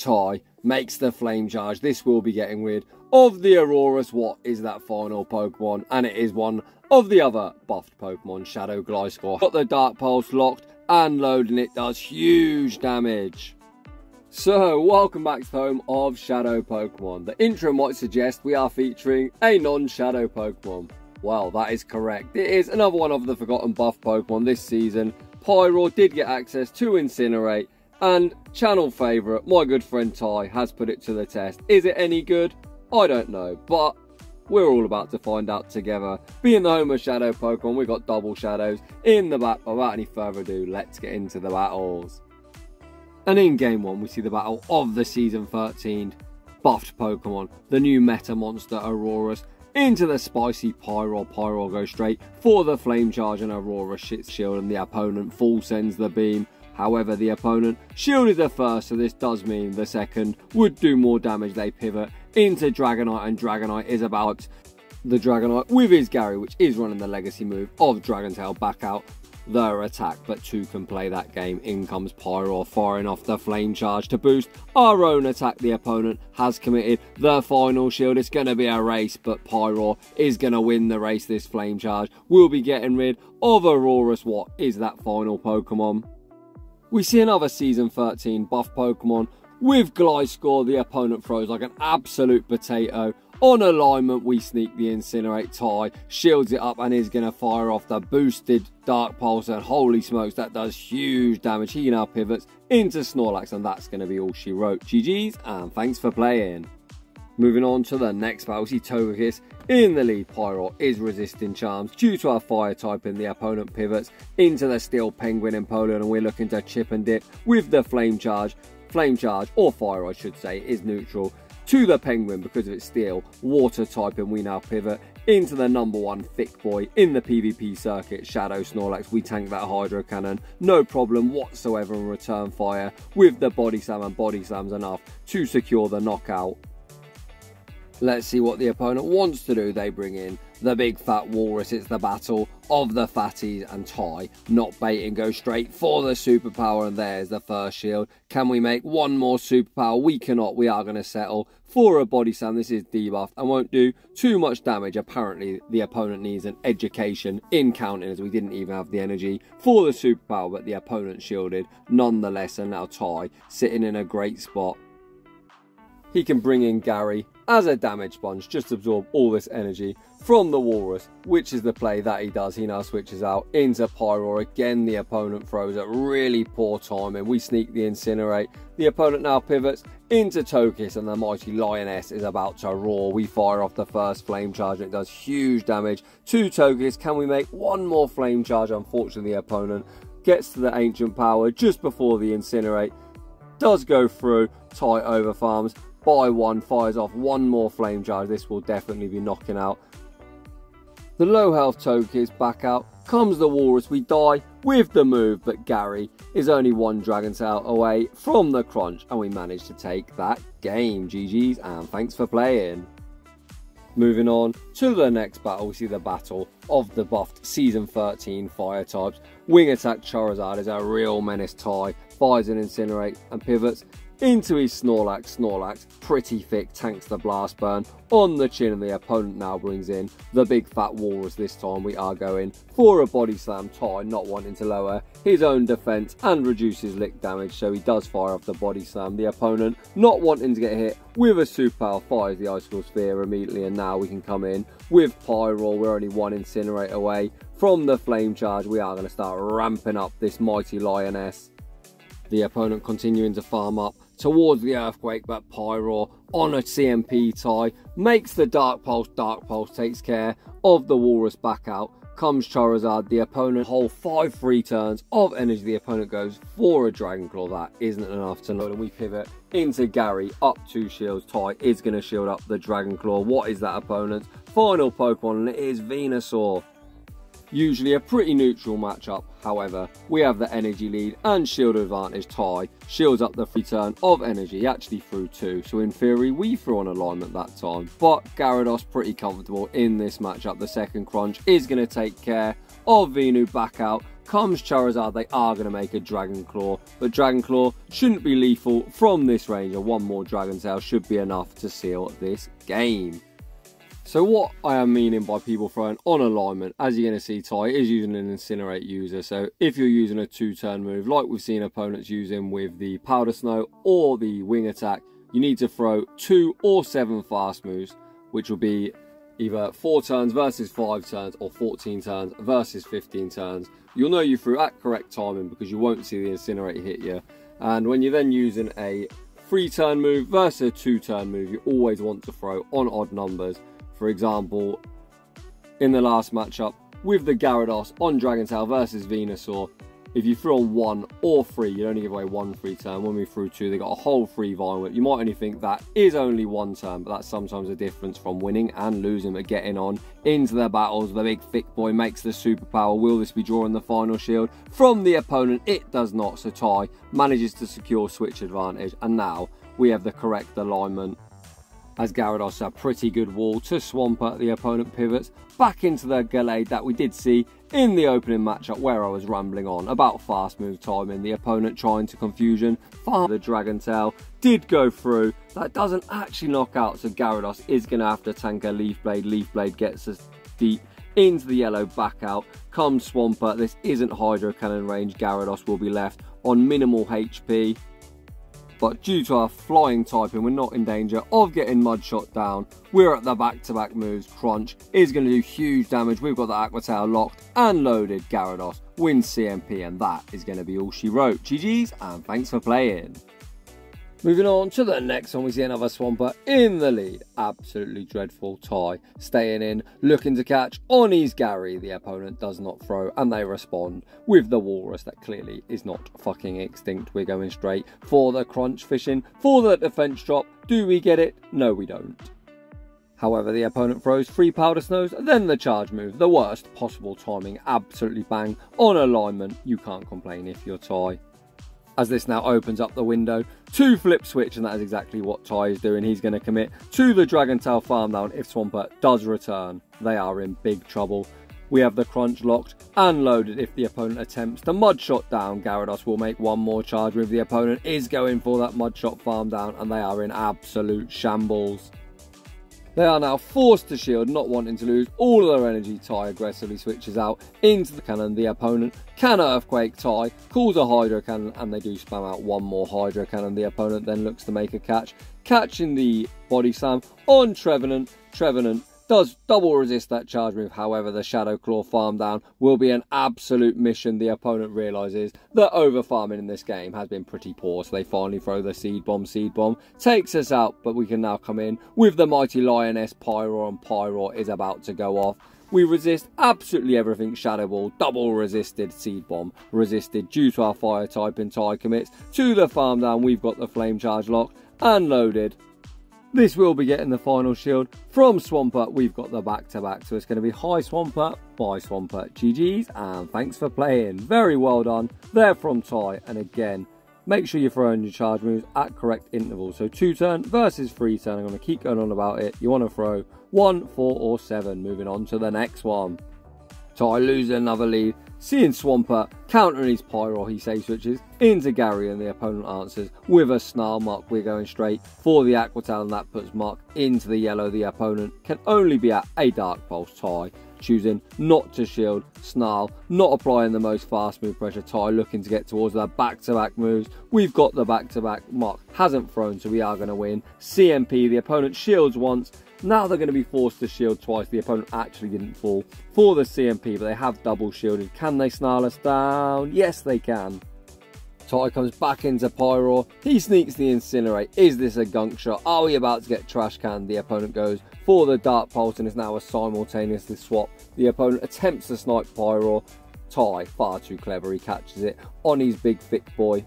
Ty makes the flame charge. This will be getting rid of the Aurorus. What is that final Pokemon? And it is one of the other buffed Pokemon, Shadow Gliscor. Got the Dark Pulse locked and loading. It does huge damage. So, welcome back to the home of Shadow Pokemon. The intro might suggest we are featuring a non-Shadow Pokemon. Well, that is correct. It is another one of the forgotten buff Pokemon this season. Pyroar did get access to Incinerate, and channel favourite, my good friend Ty, has put it to the test. Is it any good? I don't know, but we're all about to find out together. Being the home of Shadow Pokemon, we've got double Shadows in the back. Without any further ado, let's get into the battles. And in Game 1, we see the battle of the Season 13 buffed Pokemon, the new meta monster Aurorus, into the spicy Pyroar. Pyroar goes straight for the Flame Charge and Aurorus shits shield, and the opponent full sends the beam. However, the opponent shielded the first, so this does mean the second would do more damage. They pivot into Dragonite, and Dragonite is about the Dragonite with his Gary, which is running the legacy move of Dragon Tail, back out their attack, but two can play that game. In comes Pyroar, firing off the Flame Charge to boost our own attack. The opponent has committed the final shield. It's going to be a race, but Pyroar is going to win the race. This Flame Charge will be getting rid of Aurorus. What is that final Pokemon? We see another Season 13 buff Pokemon with Gliscor. The opponent throws like an absolute potato. On alignment, we sneak the Incinerate. Ty shields it up and is going to fire off the boosted Dark Pulse, and holy smokes, that does huge damage. He now pivots into Snorlax, and that's going to be all she wrote. GG's, and thanks for playing. Moving on to the next battle, we see Togekiss in the lead. Pyroar is resisting charms due to our fire type, and the opponent pivots into the Steel Penguin in Poland, and we're looking to chip and dip with the Flame Charge. Flame Charge, or Fire I should say, is neutral to the Penguin because of its Steel Water type, and we now pivot into the #1 thick boy in the PvP circuit, Shadow Snorlax. We tank that Hydro Cannon, no problem whatsoever, and return fire with the Body Slam, and Body Slam's enough to secure the knockout. Let's see what the opponent wants to do. They bring in the big fat walrus. It's the battle of the fatties, and Ty, not baiting, goes straight for the superpower, and there's the first shield. Can we make one more superpower? We cannot. We are going to settle for a Body Slam. This is debuffed and won't do too much damage. Apparently the opponent needs an education in counting, as we didn't even have the energy for the superpower, but the opponent shielded nonetheless, and now Ty sitting in a great spot. He can bring in Gary as a damage sponge, just absorb all this energy from the walrus, which is the play that he does. He now switches out into Pyroar. Again, the opponent throws at really poor timing. We sneak the Incinerate. The opponent now pivots into Togekiss, and the mighty Lioness is about to roar. We fire off the first Flame Charge, and it does huge damage to Togekiss. Can we make one more Flame Charge? Unfortunately, the opponent gets to the Ancient Power just before the Incinerate does go through. Ty over farms by one, fires off one more Flame Charge. This will definitely be knocking out the low health Togekiss. Back out comes the walrus. We die with the move, but Gary is only one Dragon Tail away from the crunch, and we manage to take that game. GG's, and thanks for playing. Moving on to the next battle, we see the battle of the buffed Season 13 fire types. Wing Attack Charizard is a real menace. Ty fires an Incinerate and pivots into his Snorlax. Snorlax, pretty thick, tanks the Blast Burn on the chin, and the opponent now brings in the big fat walrus. This time we are going for a Body Slam. Ty not wanting to lower his own defense and reduce his lick damage, so he does fire off the Body Slam. The opponent not wanting to get hit with a superpower fires the Icicle Sphere immediately, and now we can come in with Pyroar. We're only one Incinerate away from the Flame Charge. We are going to start ramping up this mighty Lioness. The opponent continuing to farm up towards the Earthquake, but Pyroar on a CMP. Ty makes the Dark Pulse. Dark Pulse takes care of the walrus. Back out comes Charizard. The opponent whole 5 free turns of energy. The opponent goes for a Dragon Claw. That isn't enough to load, and we pivot into Gary, up 2 shields. Ty is going to shield up the Dragon Claw. What is that opponent's final Pokemon? And it is Venusaur. Usually a pretty neutral matchup, however, we have the energy lead and shield advantage. Ty shields up the free turn of energy. He actually threw 2, so in theory we threw on alignment that time. But Gyarados pretty comfortable in this matchup. The second crunch is going to take care of Venu. Back out comes Charizard, they are going to make a Dragon Claw, but Dragon Claw shouldn't be lethal from this range, and one more Dragon Tail should be enough to seal this game. So what I am meaning by people throwing on alignment, as you're going to see, Ty is using an Incinerate user. So if you're using a 2-turn move like we've seen opponents using with the Powder Snow or the Wing Attack, you need to throw 2 or 7 fast moves, which will be either 4 turns versus 5 turns or 14 turns versus 15 turns. You'll know you threw at correct timing because you won't see the Incinerate hit you. And when you're then using a 3-turn move versus a 2-turn move, you always want to throw on odd numbers. For example, in the last matchup with the Gyarados on Dragon Tail versus Venusaur, if you threw on 1 or 3, you'd only give away 1 free turn. When we threw 2, they got a whole free Vine Whip. You might only think that is only 1 turn, but that's sometimes a difference from winning and losing, but getting on into their battles. The big thick boy makes the superpower. Will this be drawing the final shield from the opponent? It does not, so Ty manages to secure switch advantage, and now we have the correct alignment, as Gyarados a pretty good wall to Swampert. The opponent pivots back into the Gallade that we did see in the opening matchup where I was rambling on about fast move timing. The opponent trying to confusion, the Dragon Tail did go through. That doesn't actually knock out, so Gyarados is going to have to tank a Leaf Blade. Leaf Blade gets us deep into the yellow, back out comes Swampert. This isn't Hydro Cannon range. Gyarados will be left on minimal HP. But due to our flying typing, we're not in danger of getting Mud Shot down. We're at the back-to-back moves. Crunch is going to do huge damage. We've got the Aqua Tail locked and loaded. Gyarados wins CMP, and that is going to be all she wrote. GG's, and thanks for playing. Moving on to the next one, we see another Swampert in the lead. Absolutely dreadful. Ty staying in, looking to catch on his Gary. The opponent does not throw, and they respond with the Walrus that clearly is not fucking extinct. We're going straight for the Crunch Fishing, for the defense drop. Do we get it? No, we don't. However, the opponent throws 3 Powder Snows, then the charge move. The worst possible timing, absolutely bang on alignment. You can't complain if you're Ty. As this now opens up the window to flip switch, and that is exactly what Ty is doing. He's going to commit to the Dragon Tail farm down if Swampert does return. They are in big trouble. We have the Crunch locked and loaded. If the opponent attempts to Mud Shot down, Gyarados will make one more charge move. The opponent is going for that Mud Shot farm down, and they are in absolute shambles. They are now forced to shield, not wanting to lose all of their energy. Ty aggressively switches out into the cannon. The opponent can Earthquake. Ty calls a Hydro Cannon, and they do spam out one more Hydro Cannon. The opponent then looks to make a catch, catching the Body Slam on Trevenet. Trevenet does double resist that charge move. However, the Shadow Claw farm down will be an absolute mission. The opponent realises that over farming in this game has been pretty poor, so they finally throw the Seed Bomb. Seed Bomb takes us out, but we can now come in with the mighty Lioness Pyroar, and Pyroar is about to go off. We resist absolutely everything. Shadow Ball, double resisted. Seed Bomb resisted due to our fire typing. Ty commits to the farm down. We've got the Flame Charge locked and loaded. This will be getting the final shield from Swampert. We've got the back-to-back, so it's going to be high Swampert, bye Swampert. GG's, and thanks for playing. Very well done there from Ty. And again, make sure you're throwing your charge moves at correct intervals. So 2-turn versus 3-turn. I'm going to keep going on about it. You want to throw 1, 4, or 7. Moving on to the next one. Ty loses another lead. Seeing Swampert countering his Pyroar, he save switches into Gary, and the opponent answers with a Snarl Mark. We're going straight for the Aqua Tail, and that puts Mark into the yellow. The opponent can only be at a Dark Pulse. Ty choosing not to shield. Snarl not applying the most fast move pressure. Ty looking to get towards the back-to-back moves. We've got the back-to-back. Mark hasn't thrown, so we are going to win. CMP, the opponent shields once. Now they're going to be forced to shield twice. The opponent actually didn't fall for the CMP, but they have double shielded. Can they snarl us down? Yes, they can. Ty comes back into Pyroar. He sneaks the Incinerate. Is this a gunk shot? Are we about to get trash canned? The opponent goes for the Dark Pulse, and is now a simultaneous swap. The opponent attempts to snipe Pyroar. Ty, far too clever. He catches it on his big thick boy.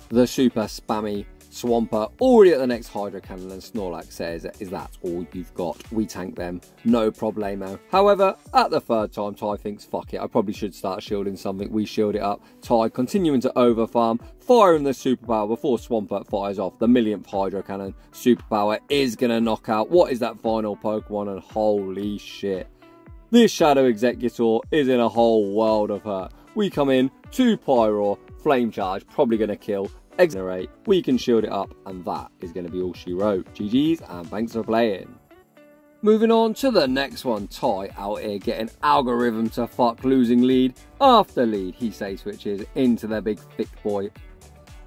The super spammy Swampert already at the next Hydro Cannon, and Snorlax says, is that all you've got? We tank them, no problemo. However, at the third time, Ty thinks, fuck it, I probably should start shielding something. We shield it up. Ty continuing to overfarm, firing the superpower before Swampert fires off the millionth Hydro Cannon. Superpower is going to knock out what is that final Pokemon, and holy shit. This Shadow Executor is in a whole world of hurt. we come in to Pyroar, Flame Charge, probably going to kill, incinerate, we can shield it up, and that is going to be all she wrote. GG's and thanks for playing. Moving on to the next one, Ty out here getting algorithm to fuck, losing lead after lead. He say switches into their big thick boy.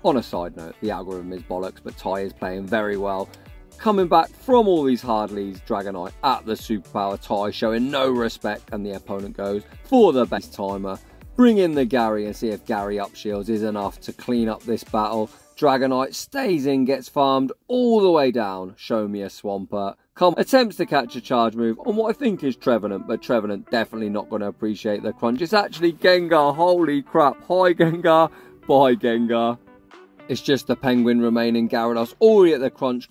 On a side note, the algorithm is bollocks, but Ty is playing very well. Coming back from all these hard leads, Dragonite at the superpower, Ty showing no respect, and the opponent goes for the best timer. Bring in the Gary and see if Gary up shields is enough to clean up this battle. Dragonite stays in, gets farmed all the way down. Show me a Swampert. Attempts to catch a charge move on what I think is Trevenet, but Trevenet definitely not going to appreciate the crunch. It's actually Gengar. Holy crap. Hi Gengar. Bye Gengar. It's just the Penguin remaining. Gyarados already at the crunch.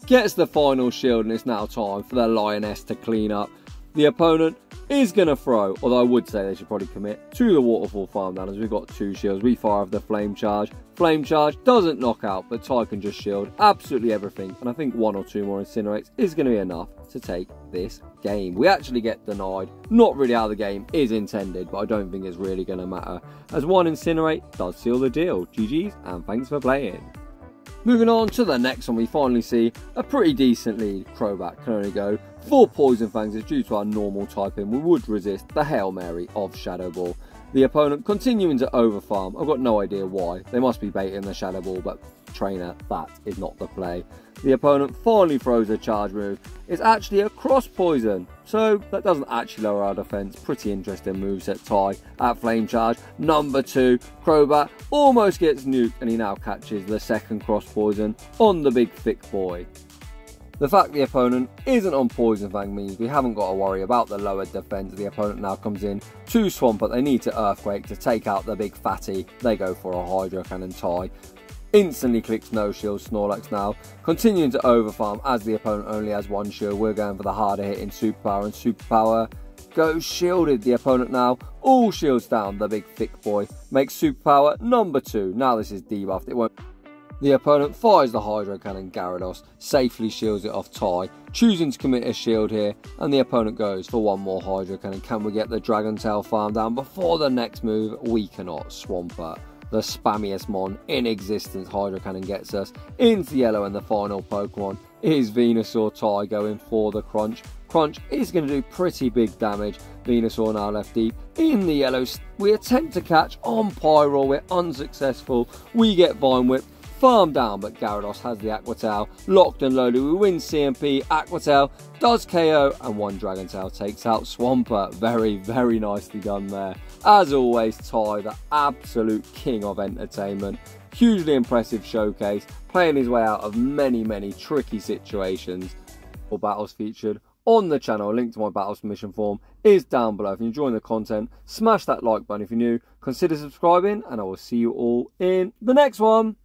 Gets the final shield, and it's now time for the Lioness to clean up. The opponent is going to throw, although I would say they should probably commit to the Waterfall Farm down, as we've got 2 shields. We fire off the Flame Charge. Flame Charge doesn't knock out, but Ty can just shield absolutely everything, and I think 1 or 2 more Incinerates is going to be enough to take this game. We actually get denied. Not really how the game is intended, but I don't think it's really going to matter, as 1 Incinerate does seal the deal. GG's and thanks for playing. Moving on to the next one, we finally see a pretty decent lead. Crobat can only go for Poison Fangs, as due to our normal typing we would resist the Hail Mary of Shadow Ball. The opponent continuing to overfarm. I've got no idea why. They must be baiting the Shadow Ball, but trainer, that is not the play. The opponent finally throws a charge move. It's actually a cross poison, so that doesn't actually lower our defense. Pretty interesting moveset. Ty at Flame Charge. Number 2, Crobat almost gets nuked, and he now catches the second cross poison on the big thick boy. The fact the opponent isn't on Poison Fang means we haven't got to worry about the lowered defense. The opponent now comes in to Swampert. They need to Earthquake to take out the big fatty. They go for a Hydro Cannon. Ty instantly clicks no shield. Snorlax now continuing to overfarm, as the opponent only has 1 shield. We're going for the harder hitting Superpower, and Superpower goes shielded. The opponent now all shields down. The big thick boy makes Superpower number 2. Now this is debuffed. It won't. The opponent fires the Hydro Cannon. Gyarados safely shields it off Ty, choosing to commit a shield here, and the opponent goes for 1 more Hydro Cannon. Can we get the Dragon Tail farm down before the next move? We cannot. Swampert, the spammiest mon in existence. Hydro Cannon gets us into yellow, and the final Pokemon is Venusaur. Ty going for the crunch. Crunch is going to do pretty big damage. Venusaur now left deep in the yellow. We attempt to catch on Pyroar. We're unsuccessful. We get Vine Whip. Farm down, but Gyarados has the Aqua Tail locked and loaded. We win CMP. Aqua Tail does KO, and 1 Dragon Tail takes out Swampert. Very, very nicely done there. As always, Ty, the absolute king of entertainment. Hugely impressive showcase, playing his way out of many, many tricky situations. For battles featured on the channel, a link to my battle submission form is down below. If you're enjoying the content, smash that like button. If you're new, consider subscribing, and I will see you all in the next one.